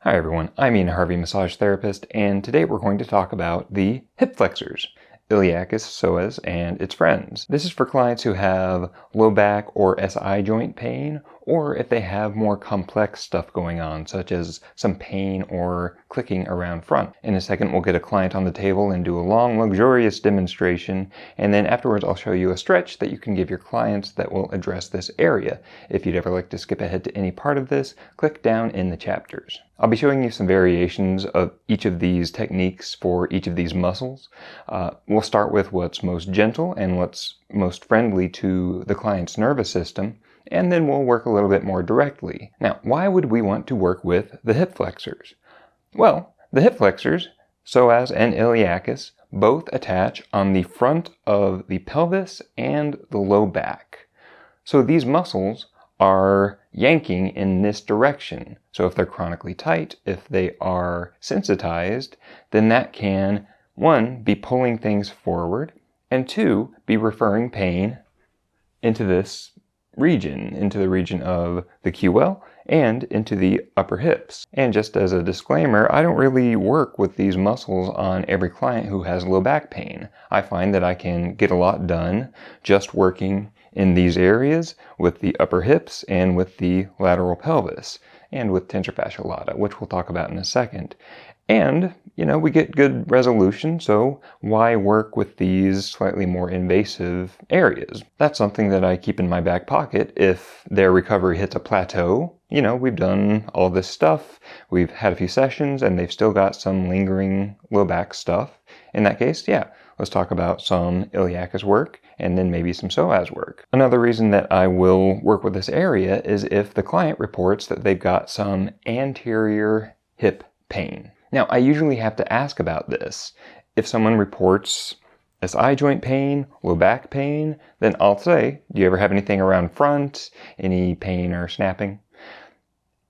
Hi everyone, I'm Ian Harvey, massage therapist, and today we're going to talk about the hip flexors, Iliacus, Psoas, and its friends. This is for clients who have low back or SI joint pain, or if they have more complex stuff going on, such as some pain or clicking around front. In a second, we'll get a client on the table and do a long, luxurious demonstration, and then afterwards I'll show you a stretch that you can give your clients that will address this area. If you'd ever like to skip ahead to any part of this, click down in the chapters. I'll be showing you some variations of each of these techniques for each of these muscles. We'll start with what's most gentle and what's most friendly to the client's nervous system, and then we'll work a little bit more directly. Now, why would we want to work with the hip flexors? Well, the hip flexors, Psoas and Iliacus, both attach on the front of the pelvis and the low back. So these muscles are yanking in this direction. So if they're chronically tight, if they are sensitized, then that can, one, be pulling things forward, and two, be referring pain into this region, into the region of the QL and into the upper hips. And just as a disclaimer, I don't really work with these muscles on every client who has low back pain. I find that I can get a lot done just working in these areas with the upper hips and with the lateral pelvis and with tensor fasciae latae, which we'll talk about in a second. And, we get good resolution, so why work with these slightly more invasive areas? That's something that I keep in my back pocket if their recovery hits a plateau. We've done all this stuff, we've had a few sessions, and they've still got some lingering low back stuff. In that case, yeah, let's talk about some Iliacus work and then maybe some Psoas work. Another reason that I will work with this area is if the client reports that they've got some anterior hip pain. Now, I usually have to ask about this. If someone reports SI joint pain, low back pain, then I'll say, do you ever have anything around front, any pain or snapping?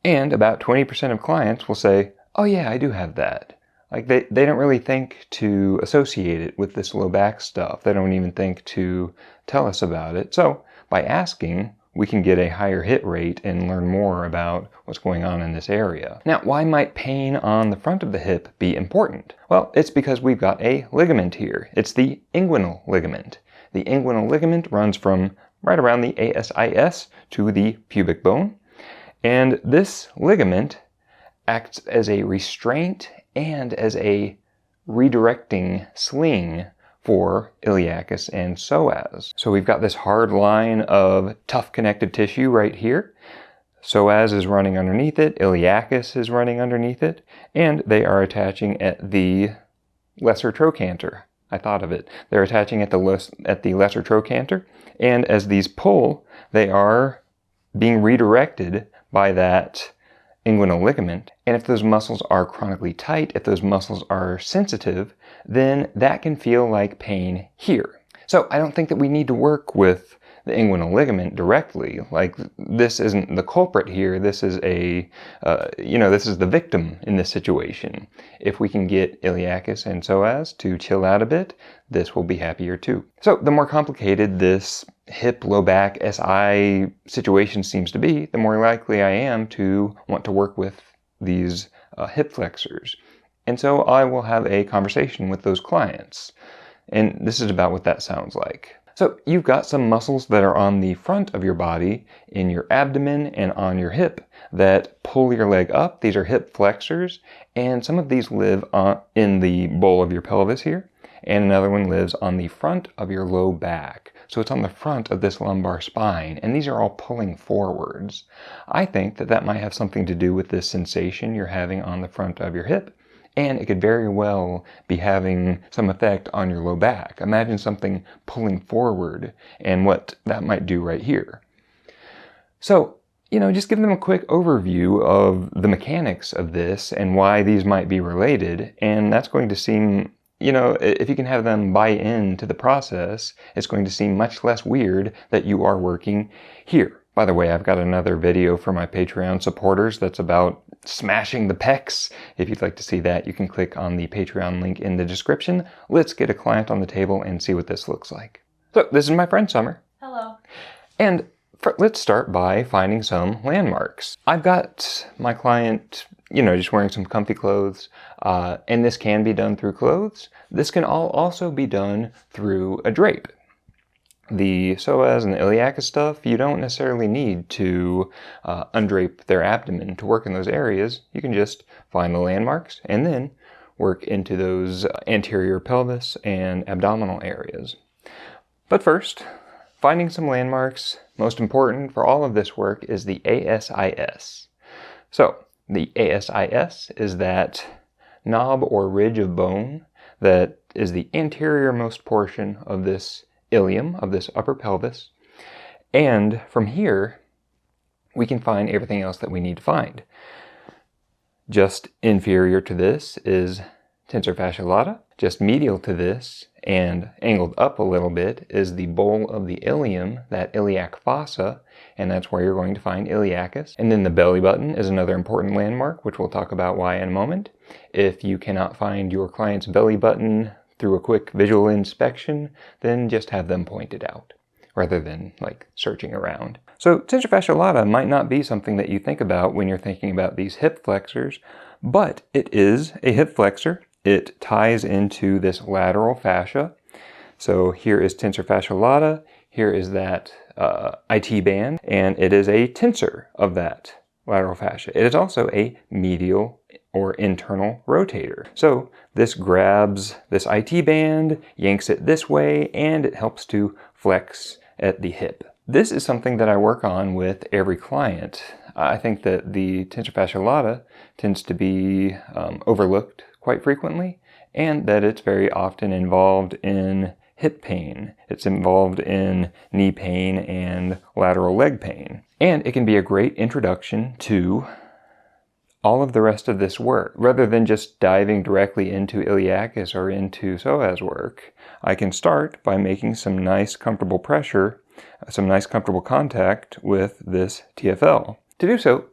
And about 20% of clients will say, oh yeah, I do have that. Like they don't really think to associate it with this low back stuff. They don't even think to tell us about it. So by asking, we can get a higher hit rate and learn more about what's going on in this area. Now, why might pain on the front of the hip be important? Well, it's because we've got a ligament here. It's the inguinal ligament. The inguinal ligament runs from right around the ASIS to the pubic bone. And this ligament acts as a restraint and as a redirecting sling for Iliacus and Psoas. So we've got this hard line of tough connective tissue right here. Psoas is running underneath it, Iliacus is running underneath it, and they are attaching at the lesser trochanter. I thought of it. They're attaching at the lesser trochanter, and as these pull, they are being redirected by that inguinal ligament. And if those muscles are chronically tight, if those muscles are sensitive, then that can feel like pain here. So I don't think that we need to work with the inguinal ligament directly. Like, this isn't the culprit here. This is this is the victim in this situation. If we can get Iliacus and Psoas to chill out a bit, this will be happier too. So the more complicated this hip, low back, SI situation seems to be, the more likely I am to want to work with these hip flexors. And so I will have a conversation with those clients. And this is about what that sounds like. So you've got some muscles that are on the front of your body, in your abdomen and on your hip, that pull your leg up. These are hip flexors, and some of these live in the bowl of your pelvis here, and another one lives on the front of your low back. So it's on the front of this lumbar spine, and these are all pulling forwards. I think that might have something to do with this sensation you're having on the front of your hip, and it could very well be having some effect on your low back. Imagine something pulling forward and what that might do right here. So, just give them a quick overview of the mechanics of this and why these might be related, and that's going to seem, if you can have them buy into the process, it's going to seem much less weird that you are working here. By the way, I've got another video for my Patreon supporters that's about smashing the pecs. If you'd like to see that, you can click on the Patreon link in the description. Let's get a client on the table and see what this looks like. So this is my friend Summer. Hello. And let's start by finding some landmarks. I've got my client just wearing some comfy clothes. And this can be done through clothes. This can also be done through a drape. The Psoas and the Iliacus stuff, you don't necessarily need to undrape their abdomen to work in those areas. You can just find the landmarks and then work into those anterior pelvis and abdominal areas. But first, finding some landmarks. Most important for all of this work is the ASIS. So, the ASIS is that knob or ridge of bone that is the anterior-most portion of this ilium, of this upper pelvis. And from here, we can find everything else that we need to find. Just inferior to this is tensor fasciae latae. Just medial to this and angled up a little bit is the bowl of the ilium, that iliac fossa, and that's where you're going to find Iliacus. And then the belly button is another important landmark, which we'll talk about why in a moment. If you cannot find your client's belly button through a quick visual inspection, then just have them pointed out, rather than searching around. So tensor fasciae latae might not be something that you think about when you're thinking about these hip flexors, but it is a hip flexor. It ties into this lateral fascia. So here is tensor fasciae latae, here is that IT band, and it is a tensor of that lateral fascia. It is also a medial or internal rotator. So this grabs this IT band, yanks it this way, and it helps to flex at the hip. This is something that I work on with every client. I think that the tensor fasciae latae tends to be overlooked quite frequently, and that it's very often involved in hip pain. It's involved in knee pain and lateral leg pain. And it can be a great introduction to all of the rest of this work. Rather than just diving directly into Iliacus or into Psoas work, I can start by making some nice comfortable pressure, some nice comfortable contact with this TFL. To do so,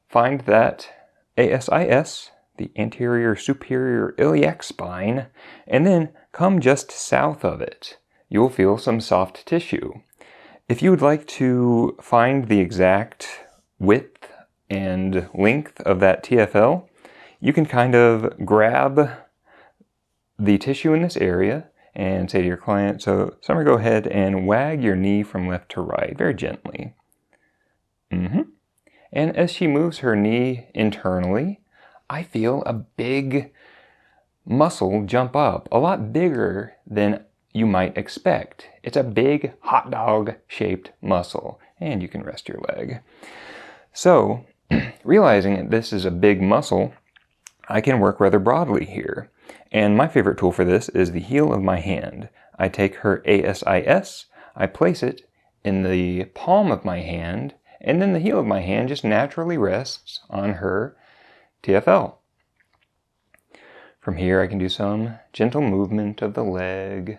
find that ASIS, the anterior superior iliac spine, and then come just south of it. You'll feel some soft tissue. If you would like to find the exact width and length of that TFL, you can kind of grab the tissue in this area and say to your client, so Summer, go ahead and wag your knee from left to right, very gently. And as she moves her knee internally, I feel a big muscle jump up, a lot bigger than you might expect. It's a big hot dog shaped muscle, and you can rest your leg. So, realizing that this is a big muscle, I can work rather broadly here. And my favorite tool for this is the heel of my hand. I take her ASIS, I place it in the palm of my hand, and then the heel of my hand just naturally rests on her TFL. From here I can do some gentle movement of the leg.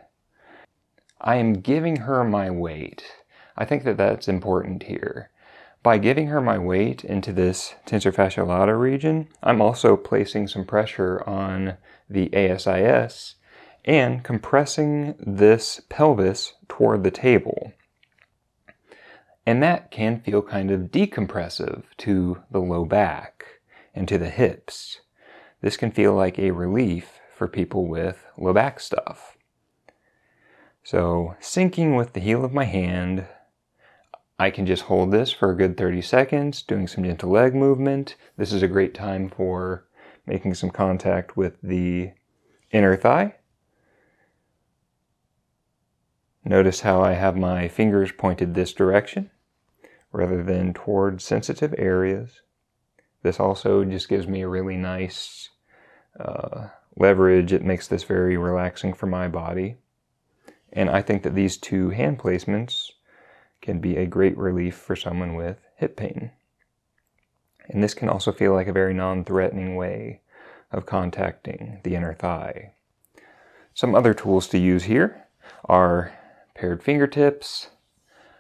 I am giving her my weight. I think that that's important here. By giving her my weight into this tensor fasciae latae region, I'm also placing some pressure on the ASIS and compressing this pelvis toward the table. And that can feel kind of decompressive to the low back and to the hips. This can feel like a relief for people with low back stuff. So, syncing with the heel of my hand, I can just hold this for a good 30 seconds, doing some gentle leg movement. This is a great time for making some contact with the inner thigh. Notice how I have my fingers pointed this direction rather than towards sensitive areas. This also just gives me a really nice leverage. It makes this very relaxing for my body. And I think that these two hand placements can be a great relief for someone with hip pain. And this can also feel like a very non-threatening way of contacting the inner thigh. Some other tools to use here are paired fingertips,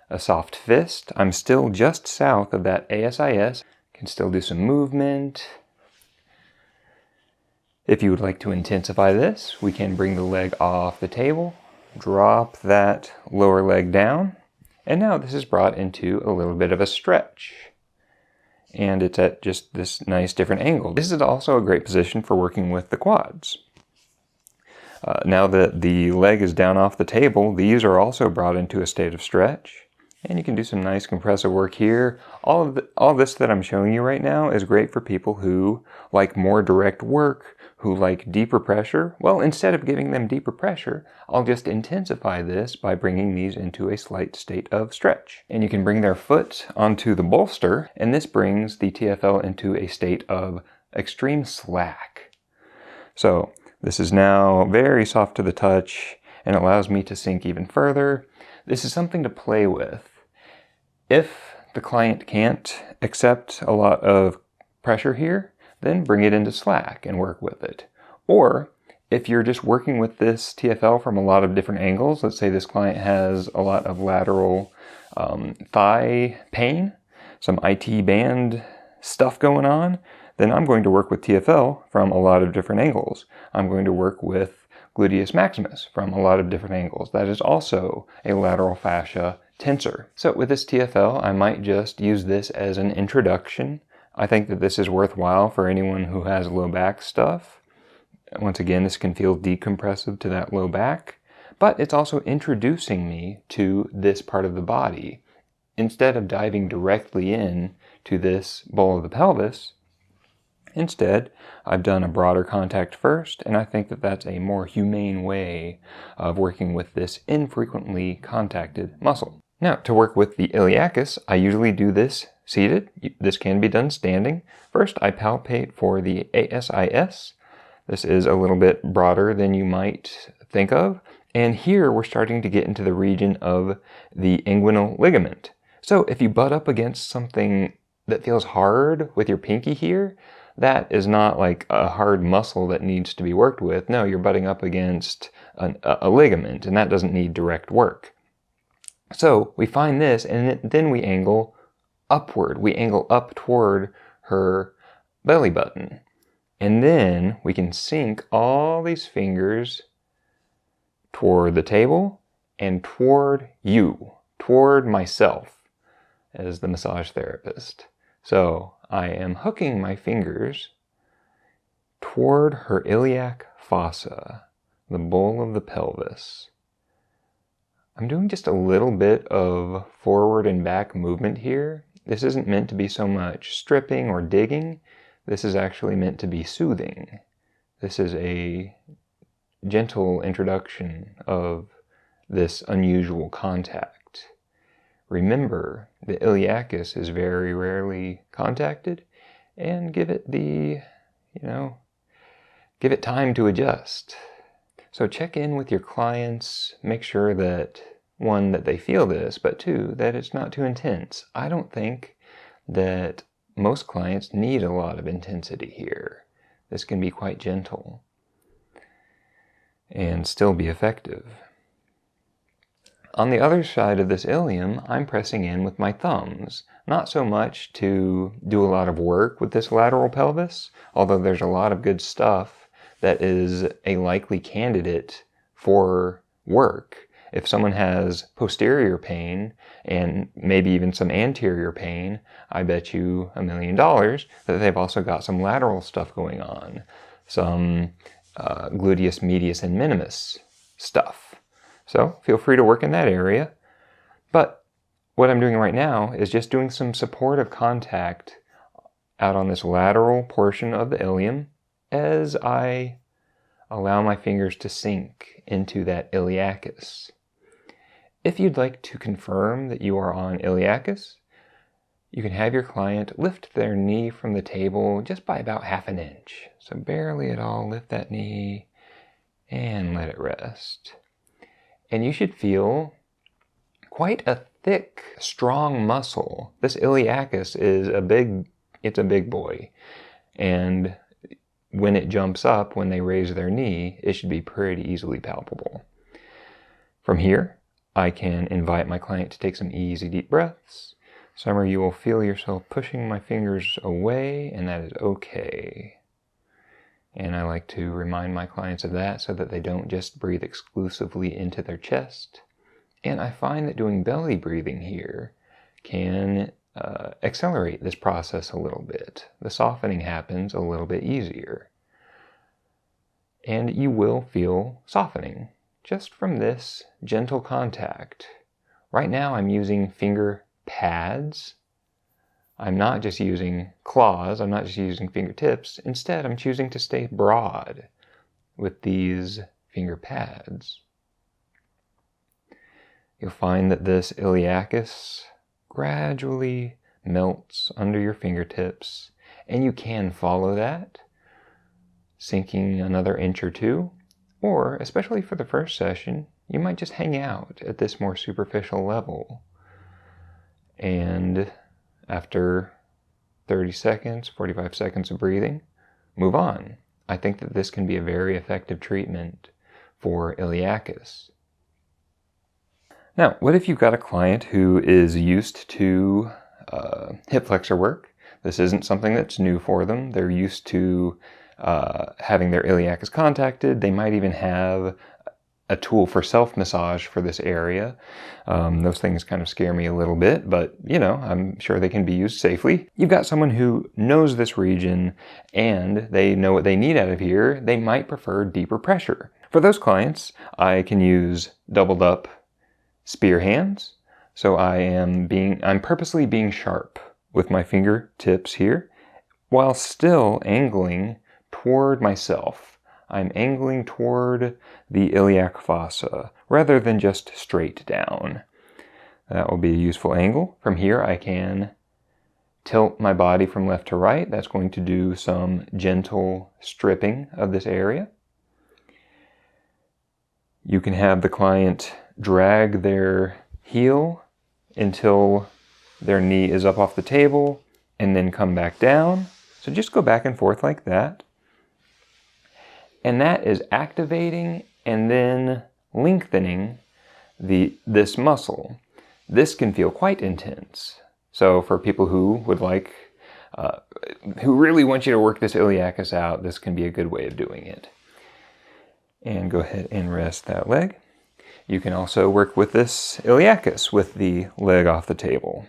a soft fist. I'm still just south of that ASIS. Can still do some movement. If you would like to intensify this, we can bring the leg off the table, drop that lower leg down, and now this is brought into a little bit of a stretch. and it's at just this nice different angle. This is also a great position for working with the quads. Now that the leg is down off the table, these are also brought into a state of stretch. And you can do some nice compressive work here. All this that I'm showing you right now is great for people who like more direct work, who like deeper pressure. Well, instead of giving them deeper pressure, I'll just intensify this by bringing these into a slight state of stretch. And you can bring their foot onto the bolster, and this brings the TFL into a state of extreme slack. So this is now very soft to the touch and allows me to sink even further. This is something to play with. If the client can't accept a lot of pressure here, then bring it into slack and work with it. Or if you're just working with this TFL from a lot of different angles, let's say this client has a lot of lateral thigh pain, some IT band stuff going on, then I'm going to work with TFL from a lot of different angles. I'm going to work with gluteus maximus from a lot of different angles. That is also a lateral fascia tensor. So with this TFL, I might just use this as an introduction. I think that this is worthwhile for anyone who has low back stuff. Once again, this can feel decompressive to that low back, but it's also introducing me to this part of the body. Instead of diving directly in to this bowl of the pelvis, instead, I've done a broader contact first, and I think that that's a more humane way of working with this infrequently contacted muscle. Now, to work with the iliacus, I usually do this seated. This can be done standing. First, I palpate for the ASIS. This is a little bit broader than you might think of. And here we're starting to get into the region of the inguinal ligament. So if you butt up against something that feels hard with your pinky here, that is not like a hard muscle that needs to be worked with. No, you're butting up against a ligament, and that doesn't need direct work. So we find this, and then we angle upward. We angle up toward her belly button. And then we can sink all these fingers toward the table and toward you, toward myself as the massage therapist. So I am hooking my fingers toward her iliac fossa, the bowl of the pelvis. I'm doing just a little bit of forward and back movement here. This isn't meant to be so much stripping or digging. This is actually meant to be soothing. This is a gentle introduction of this unusual contact. Remember, the iliacus is very rarely contacted, and give it give it time to adjust. So check in with your clients, make sure that, one, that they feel this, but two, that it's not too intense. I don't think that most clients need a lot of intensity here. This can be quite gentle and still be effective. On the other side of this ilium, I'm pressing in with my thumbs. Not so much to do a lot of work with this lateral pelvis, although there's a lot of good stuff that is a likely candidate for work. If someone has posterior pain and maybe even some anterior pain, I bet you $1 million that they've also got some lateral stuff going on, some gluteus medius and minimus stuff. So feel free to work in that area. But what I'm doing right now is just doing some supportive contact out on this lateral portion of the ilium as I allow my fingers to sink into that iliacus. If you'd like to confirm that you are on iliacus, you can have your client lift their knee from the table just by about 1/2 inch. So barely at all, lift that knee and let it rest. And you should feel quite a thick, strong muscle. This iliacus is a big boy. And when it jumps up, when they raise their knee, it should be pretty easily palpable. From here, I can invite my client to take some easy deep breaths. Some of you will feel yourself pushing my fingers away, and that is okay. And I like to remind my clients of that so that they don't just breathe exclusively into their chest. And I find that doing belly breathing here can accelerate this process a little bit. The softening happens a little bit easier. And you will feel softening just from this gentle contact. Right now I'm using finger pads. I'm not just using claws, I'm not just using fingertips. Instead, I'm choosing to stay broad with these finger pads. You'll find that this iliacus gradually melts under your fingertips, and you can follow that, sinking another inch or two, or, especially for the first session, you might just hang out at this more superficial level. And after 30 seconds, 45 seconds of breathing, move on. I think that this can be a very effective treatment for iliacus. Now, what if you've got a client who is used to hip flexor work? This isn't something that's new for them. They're used to having their iliacus contacted. They might even have a tool for self-massage for this area. Those things kind of scare me a little bit, but you know, I'm sure they can be used safely. You've got someone who knows this region and they know what they need out of here. They might prefer deeper pressure. For those clients, I can use doubled up spear hands. So I'm purposely being sharp with my fingertips here while still angling toward myself. I'm angling toward the iliac fossa rather than just straight down. That will be a useful angle. From here I can tilt my body from left to right. That's going to do some gentle stripping of this area. You can have the client drag their heel until their knee is up off the table and then come back down. So just go back and forth like that. And that is activating and then lengthening this muscle. This can feel quite intense. So for people who would like, who really want you to work this iliacus out, this can be a good way of doing it. And go ahead and rest that leg. You can also work with this iliacus with the leg off the table.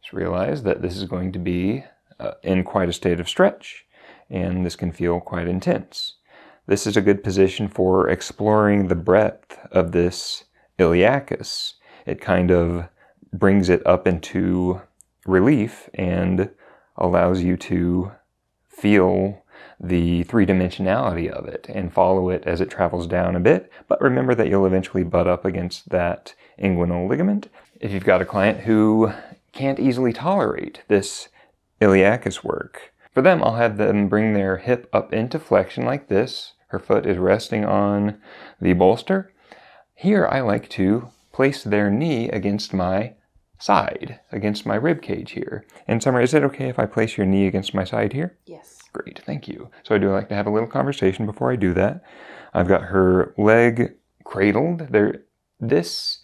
Just realize that this is going to be in quite a state of stretch, and this can feel quite intense. This is a good position for exploring the breadth of this iliacus. It kind of brings it up into relief and allows you to feel the three-dimensionality of it and follow it as it travels down a bit. But remember that you'll eventually butt up against that inguinal ligament. If you've got a client who can't easily tolerate this iliacus work, for them I'll have them bring their hip up into flexion like this. Her foot is resting on the bolster. Here I like to place their knee against my side, against my rib cage here. And Summer, is it okay if I place your knee against my side here? Yes. Great, thank you. So I do like to have a little conversation before I do that. I've got her leg cradled. This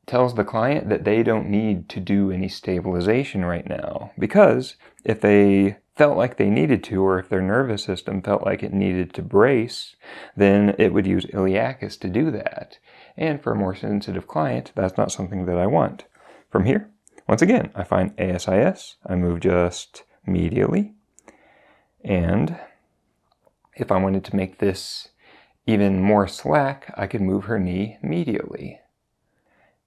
tells the client that they don't need to do any stabilization right now, because if they felt like they needed to, or if their nervous system felt like it needed to brace, then it would use iliacus to do that. And for a more sensitive client, that's not something that I want. From here, once again, I find ASIS. I move just medially. And if I wanted to make this even more slack, I could move her knee medially.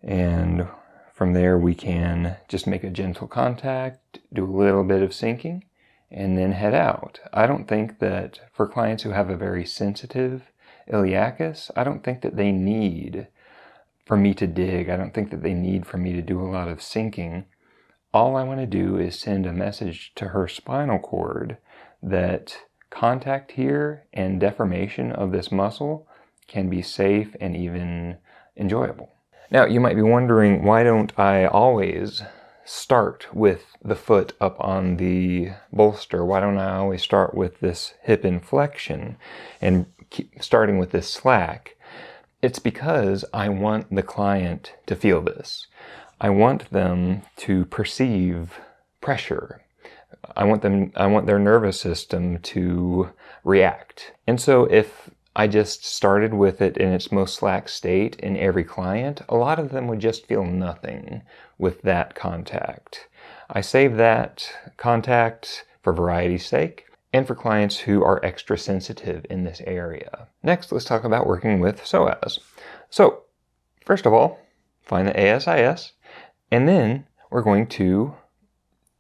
And from there, we can just make a gentle contact, do a little bit of sinking, and then head out. I don't think that for clients who have a very sensitive iliacus, I don't think that they need for me to dig. I don't think that they need for me to do a lot of sinking. All I want to do is send a message to her spinal cord that contact here and deformation of this muscle can be safe and even enjoyable. Now, you might be wondering, why don't I always start with the foot up on the bolster? Why don't I always start with this hip inflection and keep starting with this slack? It's because I want the client to feel this. I want them to perceive pressure. I want their nervous system to react. And so if I just started with it in its most slack state in every client, a lot of them would just feel nothing with that contact. I save that contact for variety's sake and for clients who are extra sensitive in this area. Next, let's talk about working with Psoas. So, first of all, find the ASIS, and then we're going to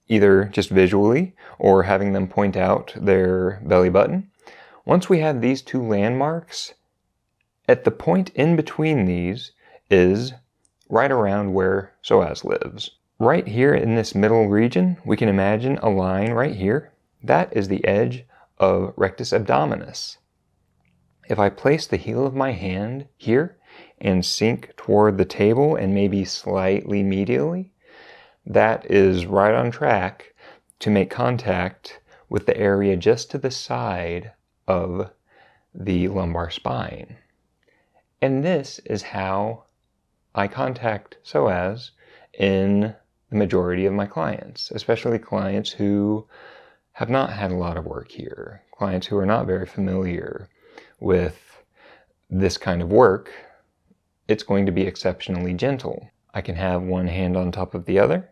either just visually or having them point out their belly button. Once we have these two landmarks, at the point in between these is right around where Psoas lives. Right here in this middle region, we can imagine a line right here. That is the edge of rectus abdominis. If I place the heel of my hand here and sink toward the table and maybe slightly medially, that is right on track to make contact with the area just to the side of the lumbar spine. And this is how I contact Psoas in the majority of my clients, especially clients who have not had a lot of work here, clients who are not very familiar with this kind of work. It's going to be exceptionally gentle. I can have one hand on top of the other,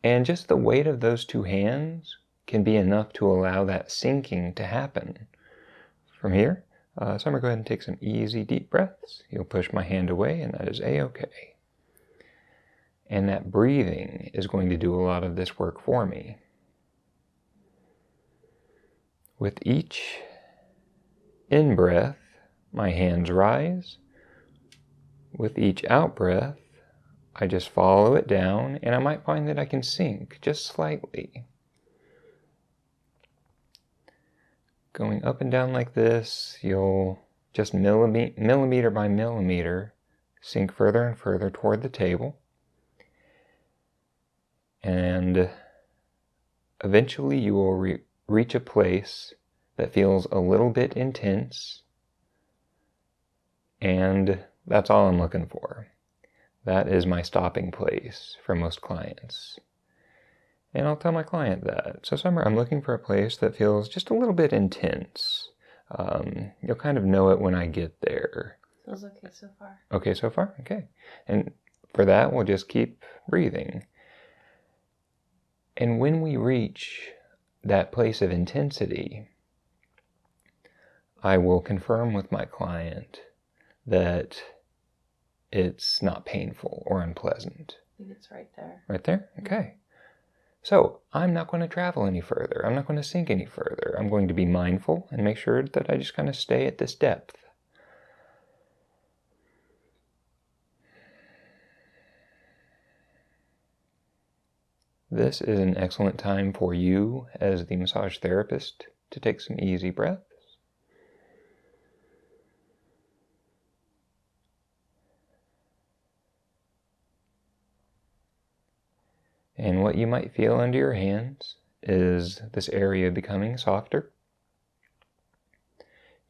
and just the weight of those two hands can be enough to allow that sinking to happen. From here, Summer, go ahead and take some easy deep breaths. You'll push my hand away, and that is A-okay. And that breathing is going to do a lot of this work for me. With each in-breath, my hands rise. With each out-breath, I just follow it down, and I might find that I can sink just slightly. Going up and down like this, you'll just millimeter by millimeter sink further and further toward the table. And eventually you will reach a place that feels a little bit intense, and that's all I'm looking for. That is my stopping place for most clients. And I'll tell my client that. So Summer, I'm looking for a place that feels just a little bit intense. You'll kind of know it when I get there. Feels okay so far. Okay so far? Okay. And for that, we'll just keep breathing. And when we reach that place of intensity, I will confirm with my client that it's not painful or unpleasant. I think it's right there. Right there? Okay. So I'm not going to travel any further. I'm not going to sink any further. I'm going to be mindful and make sure that I just kind of stay at this depth. This is an excellent time for you as the massage therapist to take some easy breaths. And what you might feel under your hands is this area becoming softer.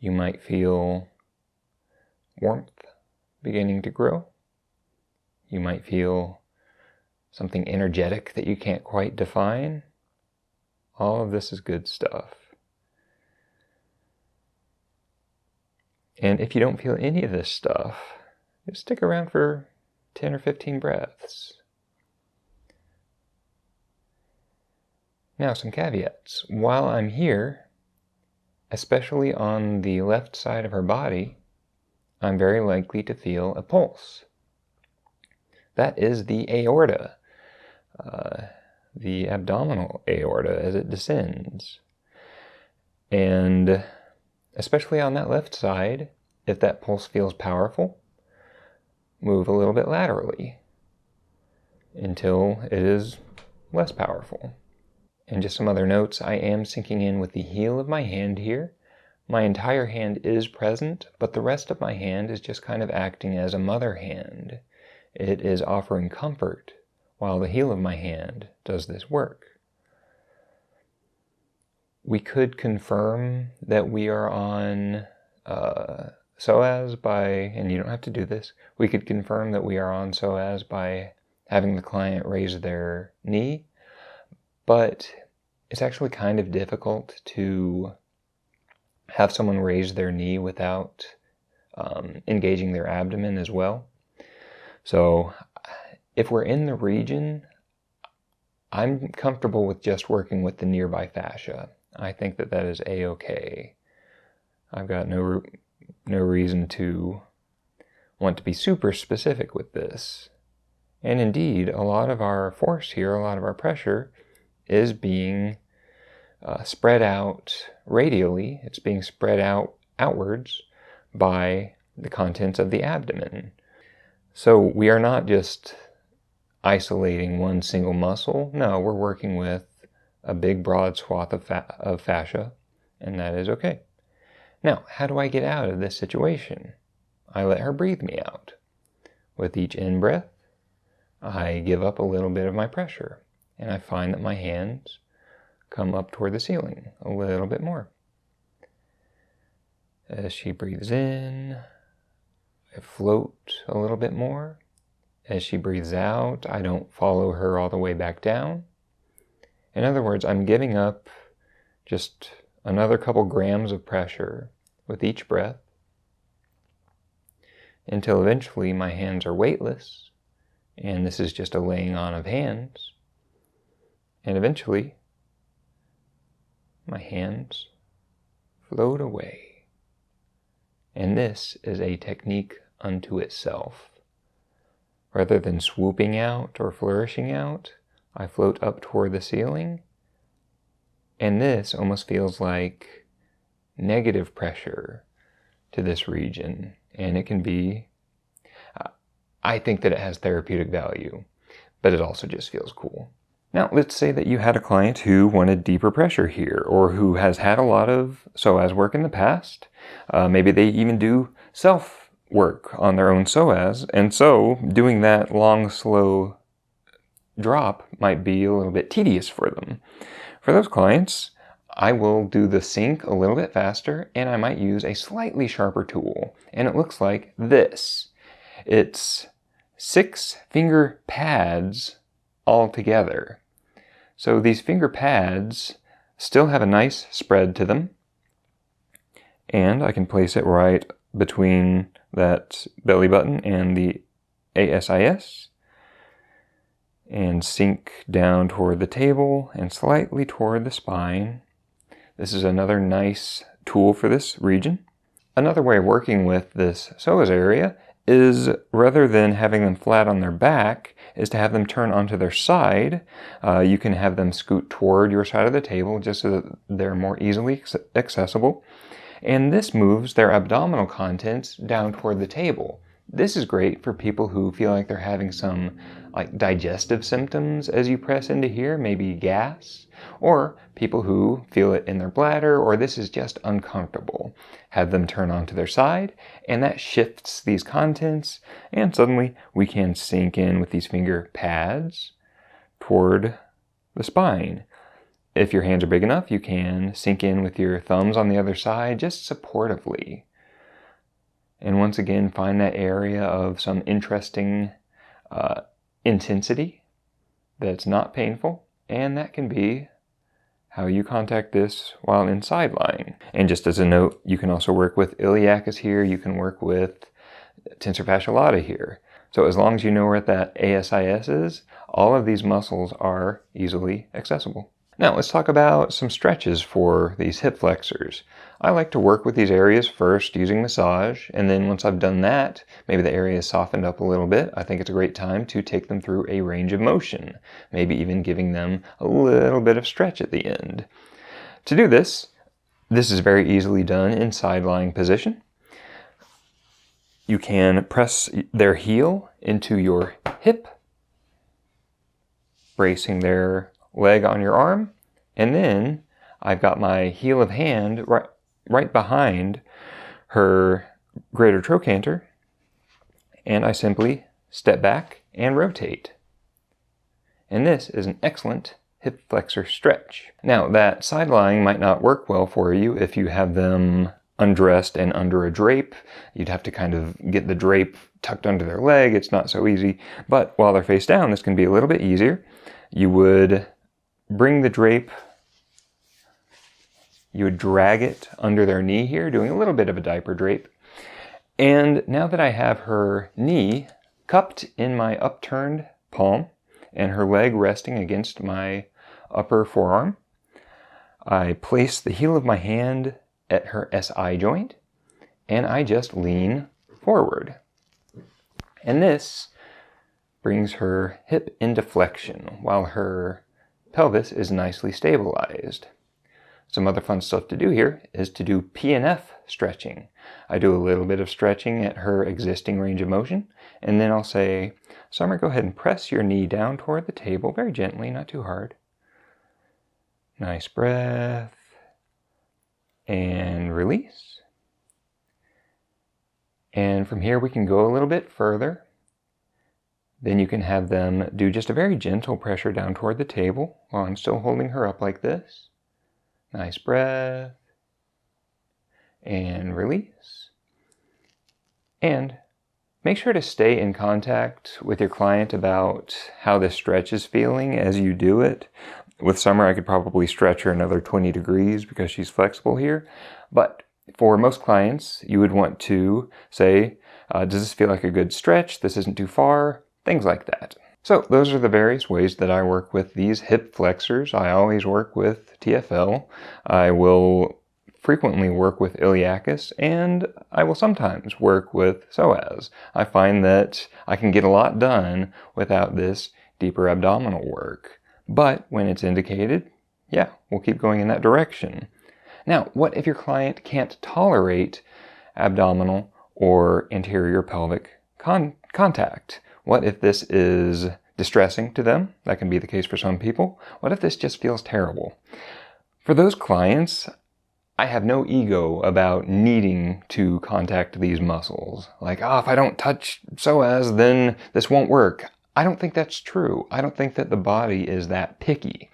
You might feel warmth beginning to grow. You might feel something energetic that you can't quite define. All of this is good stuff. And if you don't feel any of this stuff, just stick around for 10 or 15 breaths. Now, some caveats. While I'm here, especially on the left side of her body, I'm very likely to feel a pulse. That is the aorta, the abdominal aorta as it descends. And especially on that left side, if that pulse feels powerful, move a little bit laterally until it is less powerful. And just some other notes, I am sinking in with the heel of my hand here. My entire hand is present, but the rest of my hand is just kind of acting as a mother hand. It is offering comfort while the heel of my hand does this work. We could confirm that we are on Psoas by, and you don't have to do this, we could confirm that we are on Psoas by having the client raise their knee, but it's actually kind of difficult to have someone raise their knee without engaging their abdomen as well. So if we're in the region, I'm comfortable with just working with the nearby fascia. I think that that is a-okay. I've got no reason to want to be super specific with this. And indeed, a lot of our force here, a lot of our pressure is being spread out radially. It's being spread out outwards by the contents of the abdomen. So we are not just isolating one single muscle. No, we're working with a big broad swath of fascia, and that is okay. Now, how do I get out of this situation? I let her breathe me out. With each in-breath, I give up a little bit of my pressure, and I find that my hands come up toward the ceiling a little bit more. As she breathes in, I float a little bit more. As she breathes out, I don't follow her all the way back down. In other words, I'm giving up just another couple grams of pressure with each breath until eventually my hands are weightless, and this is just a laying on of hands. And eventually, my hands float away. And this is a technique unto itself. Rather than swooping out or flourishing out, I float up toward the ceiling. And this almost feels like negative pressure to this region. And it can be, I think that it has therapeutic value, but it also just feels cool. Now, let's say that you had a client who wanted deeper pressure here, or who has had a lot of psoas work in the past. Maybe they even do self work on their own psoas, and so doing that long, slow drop might be a little bit tedious for them. For those clients, I will do the sink a little bit faster, and I might use a slightly sharper tool, and it looks like this. It's 6 finger pads all together. So these finger pads still have a nice spread to them, and I can place it right between that belly button and the ASIS, and sink down toward the table and slightly toward the spine. This is another nice tool for this region. Another way of working with this psoas area is, rather than having them flat on their back, is to have them turn onto their side. You can have them scoot toward your side of the table just so that they're more easily accessible. And this moves their abdominal contents down toward the table. This is great for people who feel like they're having some digestive symptoms as you press into here, maybe gas, or people who feel it in their bladder, or this is just uncomfortable. Have them turn onto their side, and that shifts these contents, and suddenly we can sink in with these finger pads toward the spine. If your hands are big enough, you can sink in with your thumbs on the other side, just supportively. And once again, find that area of some interesting intensity that's not painful, and that can be how you contact this while in side lying. And just as a note, you can also work with Iliacus here, you can work with tensor fasciae latae here. So as long as you know where that ASIS is, all of these muscles are easily accessible. Now let's talk about some stretches for these hip flexors. I like to work with these areas first using massage, and then once I've done that, maybe the area is softened up a little bit, I think it's a great time to take them through a range of motion, maybe even giving them a little bit of stretch at the end. To do this is very easily done in side lying position. You can press their heel into your hip, bracing their leg on your arm, and then I've got my heel of hand right behind her greater trochanter, and I simply step back and rotate. And this is an excellent hip flexor stretch. Now, that side lying might not work well for you if you have them undressed and under a drape. You'd have to kind of get the drape tucked under their leg. It's not so easy. But while they're face down, this can be a little bit easier. You would bring the drape, you would drag it under their knee here, doing a little bit of a diaper drape. And now that I have her knee cupped in my upturned palm, and her leg resting against my upper forearm. I place the heel of my hand at her SI joint, and I just lean forward. And this brings her hip into flexion while her pelvis is nicely stabilized. Some other fun stuff to do here is to do P&F stretching. I do a little bit of stretching at her existing range of motion, and then I'll say, Summer, go ahead and press your knee down toward the table very gently, not too hard. Nice breath. And release. And from here we can go a little bit further. Then you can have them do just a very gentle pressure down toward the table while I'm still holding her up like this. Nice breath. And release. And make sure to stay in contact with your client about how this stretch is feeling as you do it. With Summer, I could probably stretch her another 20 degrees because she's flexible here. But for most clients, you would want to say, does this feel like a good stretch? This isn't too far. Things like that. So those are the various ways that I work with these hip flexors. I always work with TFL. I will frequently work with Iliacus, and I will sometimes work with Psoas. I find that I can get a lot done without this deeper abdominal work. But when it's indicated, yeah, we'll keep going in that direction. Now, what if your client can't tolerate abdominal or anterior pelvic contact? What if this is distressing to them? That can be the case for some people. What if this just feels terrible? For those clients, I have no ego about needing to contact these muscles. Like, if I don't touch psoas, then this won't work. I don't think that's true. I don't think that the body is that picky.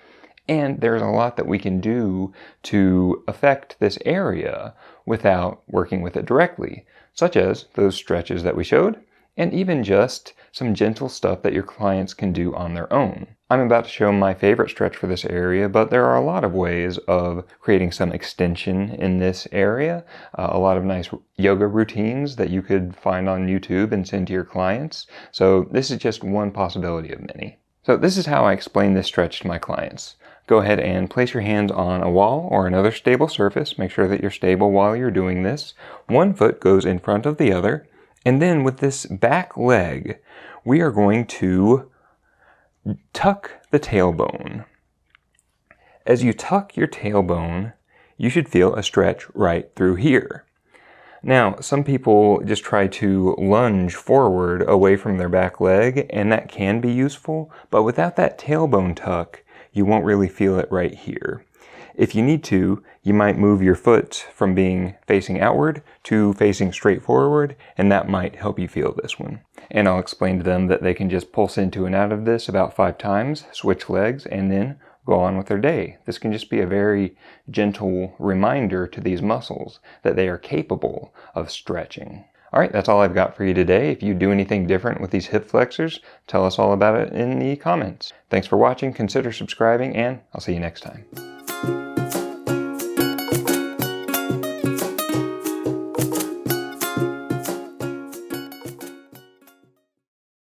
And there's a lot that we can do to affect this area without working with it directly, such as those stretches that we showed, and even just some gentle stuff that your clients can do on their own. I'm about to show my favorite stretch for this area, but there are a lot of ways of creating some extension in this area. A lot of nice yoga routines that you could find on YouTube and send to your clients. So this is just one possibility of many. So this is how I explain this stretch to my clients. Go ahead and place your hands on a wall or another stable surface. Make sure that you're stable while you're doing this. One foot goes in front of the other. And then with this back leg, we are going to tuck the tailbone. As you tuck your tailbone, you should feel a stretch right through here. Now, some people just try to lunge forward away from their back leg, and that can be useful, but without that tailbone tuck, you won't really feel it right here. If you need to, you might move your foot from being facing outward to facing straight forward, and that might help you feel this one. And I'll explain to them that they can just pulse into and out of this about 5 times, switch legs, and then go on with their day. This can just be a very gentle reminder to these muscles that they are capable of stretching. All right, that's all I've got for you today. If you do anything different with these hip flexors, tell us all about it in the comments. Thanks for watching, consider subscribing, and I'll see you next time.